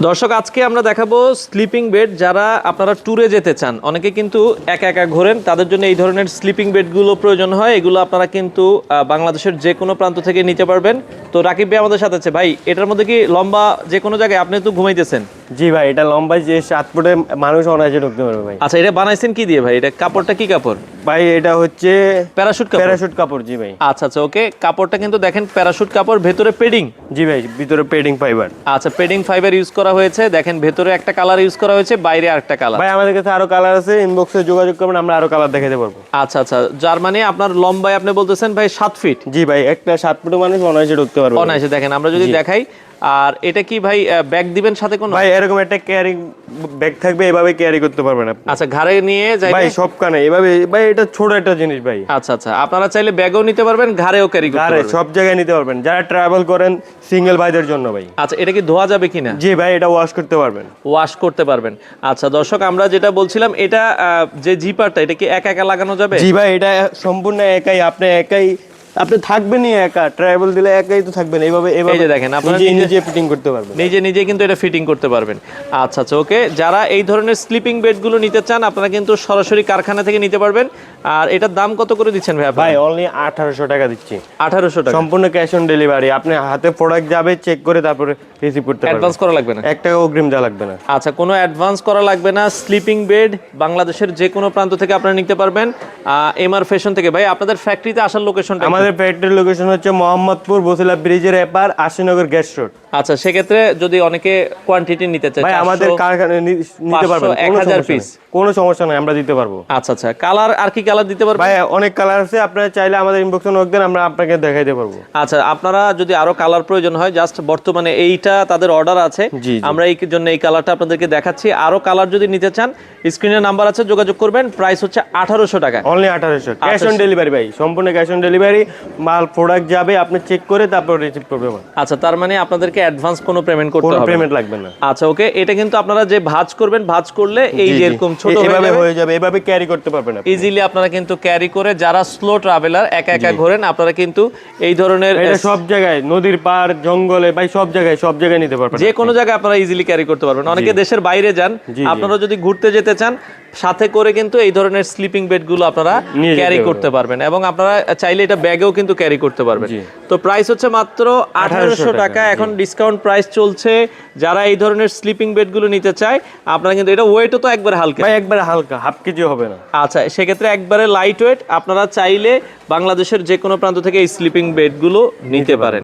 দর্শক আজকে আমরা দেখাবো স্লিপিং বেড। যারা আপনারা ট্যুরে যেতে চান, অনেকে কিন্তু একা একা ঘোরেন, তাদের জন্য এই ধরনের স্লিপিং বেডগুলো প্রয়োজন হয়। এগুলো আপনারা কিন্তু বাংলাদেশের যে কোনো প্রান্ত থেকে নিতে পারবেন। তো রাকিব ভাই আমাদের সাথে আছে। ভাই, এটার মধ্যে কি লম্বা যে কোনো জায়গায় আপনি তো ঘুমাইতেছেন? জি ভাই, এটা লম্বায় যে 7 ফুটে মানুষ অনায়াসে ঢুকতে পারবে ভাই। আচ্ছা, এটা বানাইছেন কি দিয়ে ভাই? এটা কাপড়টা কি কাপড় ভাই এটা হচ্ছে প্যারাশুট কাপড়? প্যারাশুট কাপড়। জি ভাই। আচ্ছা আচ্ছা, ওকে। কাপড়টা কিন্তু দেখেন প্যারাশুট কাপড়, ভেতরে পেডিং। জি ভাই, ভিতরে পেডিং ফাইবার। আচ্ছা, পেডিং ফাইবার ইউজ করা হয়েছে। দেখেন ভেতরে একটা কালার ইউজ করা হয়েছে, বাইরে আরেকটা কালার। ভাই আমাদের কাছে আরো কালার আছে, ইনবক্সে যোগাযোগ করবেন, আমরা আরো কালার দেখাতে পারবো। আচ্ছা আচ্ছা, যার মানে আপনার লম্বায় আপনি বলতেছেন ভাই 7 ফিট? জি ভাই, একটা 7 ফুটে মানুষ অনায়াসে ঢুকতে পারবে। অনায়াসে। দেখেন আমরা যদি দেখাই, আর এটা কি ভাই ব্যাগ দিবেন সাথে কোনো? ভাই এরকম একটা ক্যারি ব্যাগ থাকবে, এভাবে ক্যারি করতে পারবেন আপনি। আচ্ছা, ঘাড়ে নিয়ে যাই ভাই সব কানে এভাবে। ভাই এটা ছোট একটা জিনিস ভাই। আচ্ছা আচ্ছা, আপনারা চাইলে ব্যাগও নিতে পারবেন, ঘাড়েও ক্যারি করতে আরে পারবেন। সব জায়গায় নিতে পারবেন, যারা ট্রাভেল করেন সিঙ্গেল ভাইদের জন্য ভাই। আচ্ছা, এটা কি ধোয়া যাবে কিনা? জি ভাই, এটা ওয়াশ করতে পারবেন। ওয়াশ করতে পারবেন। আচ্ছা দর্শক, আমরা যেটা বলছিলাম, এটা যে জিপারটা, এটা কি একা একা লাগানো যাবে? জি ভাই, এটা সম্পূর্ণ একাই, আপনি থাকবেনই একা, ট্রাভেল দিলে একাই তো থাকবেন। এইভাবে এই যে দেখেন, আপনারা নিজে ফিটিং করতে পারবেন, নিজে নিজে কিন্তু এটা ফিটিং করতে পারবেন। আচ্ছা আচ্ছা, ওকে। যারা এই ধরনের স্লিপিং বেডগুলো নিতে চান, আপনারা কিন্তু সরাসরি কারখানা থেকে নিতে পারবেন। আর এটার দাম কত করে দিচ্ছেন ভাই? ভাই অনলি 1800 টাকা দিচ্ছি। 1800 টাকা সম্পূর্ণ ক্যাশ অন ডেলিভারি। আপনি হাতে প্রোডাক্ট যাবে, চেক করে তারপরে রিসিভ করতে পারবেন। অ্যাডভান্স করা লাগবে না? 1 টাকা অগ্রিম দেওয়া লাগবে না। আচ্ছা, কোনো অ্যাডভান্স করা লাগবে না। স্লিপিং বেড বাংলাদেশের যে কোনো প্রান্ত থেকে আপনারা নিতে পারবেন এমআর ফ্যাশন থেকে। ভাই আপনাদের ফ্যাক্টরিতে আসার লোকেশনটা? আমাদের ফ্যাক্টরি লোকেশন হচ্ছে মোহাম্মদপুর বসিলা ব্রিজের এপার, আশিনগর গ্যাস রোড। আচ্ছা, সেক্ষেত্রে যদি অনেকে কোয়ান্টিটি নিতে চায়, ভাই আমাদের কারখানায় নিতে পারবেন, 1000 পিস, কোনো সমস্যা নাই, আমরা দিতে পারবো। আচ্ছা আচ্ছা, কালার আর কি কালার দিতে পারবেন? ভাই অনেক কালার আছে, আপনারা চাইলে আমাদের ইনবক্সে নক দেন, আমরা আপনাকে দেখাইতে পারবো। আচ্ছা, আপনারা যদি আরো কালার প্রয়োজন হয়, জাস্ট বর্তমানে এইটা তাদের অর্ডার আছে, জি। আমরা এই জন্য এই কালারটা আপনাদেরকে দেখাচ্ছি। আরো কালার যদি নিতে চান, স্ক্রিনে নাম্বার আছে, যোগাযোগ করবেন। প্রাইস হচ্ছে 1800 টাকা। অনলি 1800, ক্যাশ অন ডেলিভারি ভাই, সম্পূর্ণ ক্যাশ অন ডেলিভারি। মাল প্রোডাক্ট যাবে, আপনি চেক করে তারপর রিসিভ করবেন। আচ্ছা, তার মানে আপনাদেরকে অ্যাডভান্স কোনো পেমেন্ট করতে হবে না? কোনো পেমেন্ট লাগবে না। আচ্ছা, ওকে। এটা কিন্তু আপনারা যে ভাঁজ করবেন, ভাঁজ করলে এই যে এরকম ছোট হয়ে যাবে, এভাবে ক্যারি করতে পারবেন আপনি ইজিলি। আপনারা কিন্তু ক্যারি করে, যারা স্লো ট্রাভেলার, একা একা ঘোরেন, আপনারা কিন্তু এই ধরনের এটা সব জায়গায়, নদীর পার, জঙ্গলে ভাই সব জায়গায় নিতে পারবেন। যে কোনো জায়গায় আপনারা ইজিলি ক্যারি করতে পারবেন। অনেকে দেশের বাইরে যান, আপনারা যদি ঘুরতে যেতে চান, সাথে করে কিন্তু এই ধরনের স্লিপিং বেডগুলো আপনারা ক্যারি করতে পারবেন, এবং আপনারা চাইলে এটা ব্যাগেও কিন্তু ক্যারি করতে পারবেন। তো প্রাইস হচ্ছে মাত্র 1800 টাকা। এখন ডিসকাউন্ট প্রাইস চলছে। যারা এই ধরনের স্লিপিং বেডগুলো নিতে চায়, আপনারা কিন্তু, এটা ওয়েটও তো একবারে হালকা? ভাই একবারে হালকা, হাফ কেজি হবে না। আচ্ছা, সেক্ষেত্রে একবারে লাইট ওয়েট। আপনারা চাইলে বাংলাদেশের যে কোনো প্রান্ত থেকে এই স্লিপিং বেডগুলো নিতে পারেন।